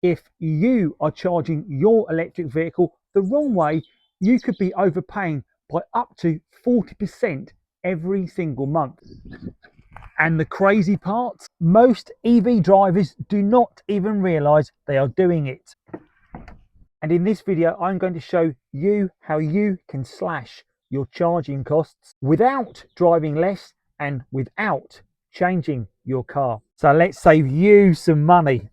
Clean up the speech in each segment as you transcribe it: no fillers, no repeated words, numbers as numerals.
If you are charging your electric vehicle the wrong way, you could be overpaying by up to 40% every single month. And the crazy part, most EV drivers do not even realize they are doing it. And in this video, I'm going to show you how you can slash your charging costs without driving less and without changing your car. So let's save you some money.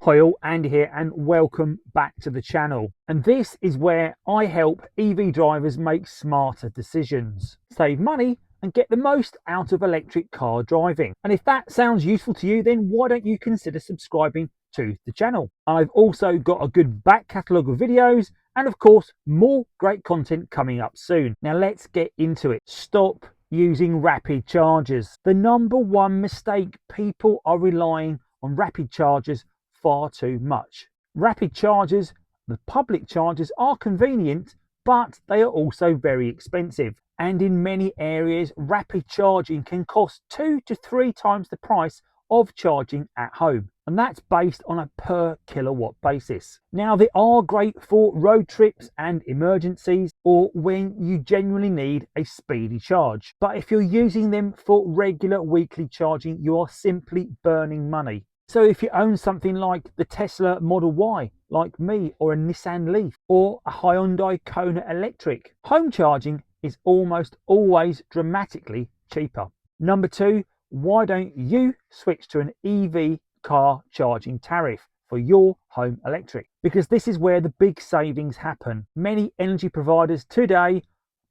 Hi all, Andy here and welcome back to the channel. And this is where I help EV drivers make smarter decisions, save money and get the most out of electric car driving. And if that sounds useful to you, then why don't you consider subscribing to the channel? I've also got a good back catalogue of videos and of course more great content coming up soon. Now let's get into it. Stop using rapid chargers. The number one mistake, people are relying on rapid chargers far too much. Rapid chargers, the public chargers, are convenient, but they are also very expensive. And in many areas, rapid charging can cost 2 to 3 times the price of charging at home. And that's based on a per kilowatt basis. Now, they are great for road trips and emergencies or when you genuinely need a speedy charge. But if you're using them for regular weekly charging, you are simply burning money. So if you own something like the Tesla Model Y, like me, or a Nissan Leaf, or a Hyundai Kona Electric, home charging is almost always dramatically cheaper. Number 2, why don't you switch to an EV car charging tariff for your home electric? Because this is where the big savings happen. Many energy providers today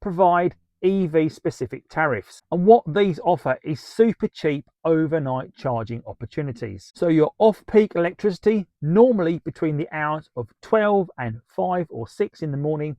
provide EV specific tariffs, and what these offer is super cheap overnight charging opportunities. So your off-peak electricity, normally between the hours of 12 and 5 or 6 in the morning,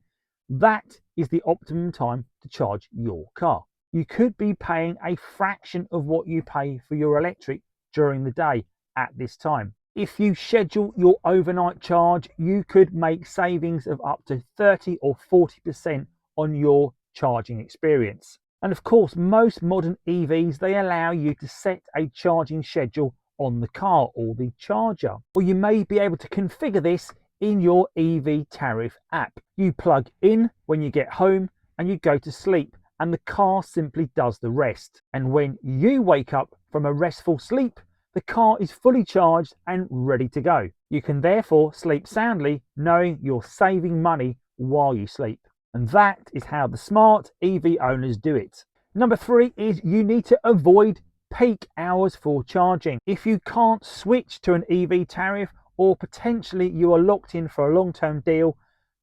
that is the optimum time to charge your car. You could be paying a fraction of what you pay for your electric during the day at this time. If you schedule your overnight charge, you could make savings of up to 30 or 40% on your charging experience. And of course, most modern EVs, they allow you to set a charging schedule on the car or the charger, or you may be able to configure this in your EV tariff app. You plug in when you get home and you go to sleep, and the car simply does the rest. And when you wake up from a restful sleep, the car is fully charged and ready to go. You can therefore sleep soundly knowing you're saving money while you sleep. And that is how the smart EV owners do it. Number 3 is you need to avoid peak hours for charging. If you can't switch to an EV tariff, or potentially you are locked in for a long-term deal,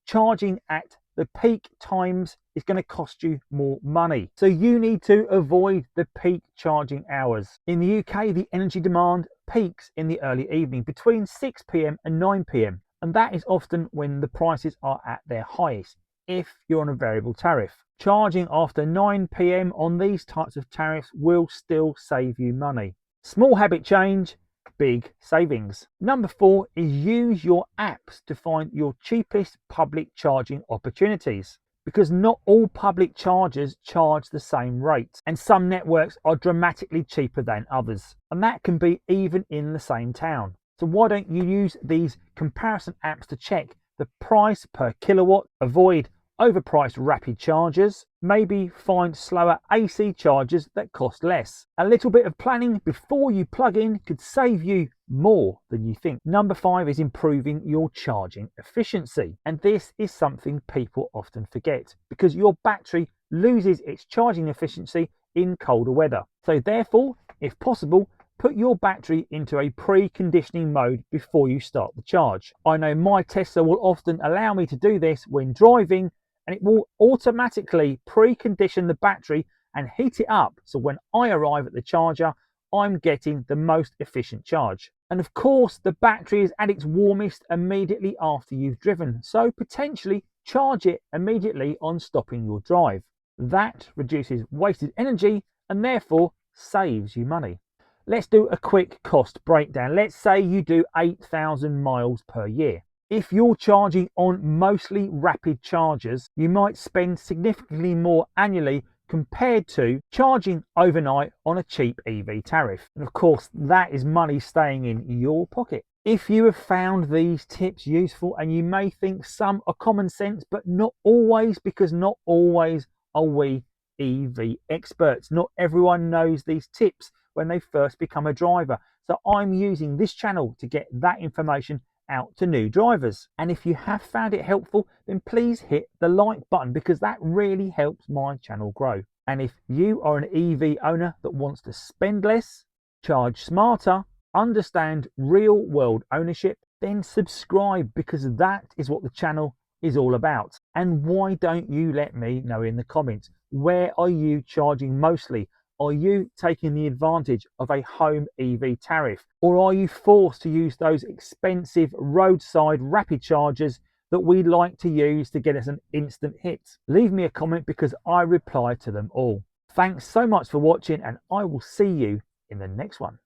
charging at the peak times is going to cost you more money. So you need to avoid the peak charging hours. In the UK, the energy demand peaks in the early evening between 6 p.m. and 9 p.m. and that is often when the prices are at their highest if you're on a variable tariff. Charging after 9 p.m. on these types of tariffs will still save you money. Small habit change, big savings. Number 4 is use your apps to find your cheapest public charging opportunities, because not all public chargers charge the same rate, and some networks are dramatically cheaper than others, and that can be even in the same town. So why don't you use these comparison apps to check the price per kilowatt, avoid overpriced rapid chargers, maybe find slower AC chargers that cost less. A little bit of planning before you plug in could save you more than you think. Number 5 is improving your charging efficiency. And this is something people often forget because your battery loses its charging efficiency in colder weather. So therefore, if possible, put your battery into a preconditioning mode before you start the charge. I know my Tesla will often allow me to do this when driving, and it will automatically precondition the battery and heat it up, so when I arrive at the charger, I'm getting the most efficient charge. And of course, the battery is at its warmest immediately after you've driven, so potentially charge it immediately on stopping your drive. That reduces wasted energy and therefore saves you money. Let's do a quick cost breakdown. Let's say you do 8,000 miles per year. If you're charging on mostly rapid chargers, you might spend significantly more annually compared to charging overnight on a cheap EV tariff. And of course, that is money staying in your pocket. If you have found these tips useful, and you may think some are common sense, but not always, because not always are we EV experts. Not everyone knows these tips when they first become a driver. So I'm using this channel to get that information out to new drivers. And if you have found it helpful, then please hit the like button, because that really helps my channel grow. And if you are an EV owner that wants to spend less, charge smarter, understand real world ownership, then subscribe, because that is what the channel is all about. And why don't you let me know in the comments, where are you charging mostly? Are you taking the advantage of a home EV tariff, or are you forced to use those expensive roadside rapid chargers that we like to use to get us an instant hit? Leave me a comment, because I reply to them all. Thanks so much for watching, and I will see you in the next one.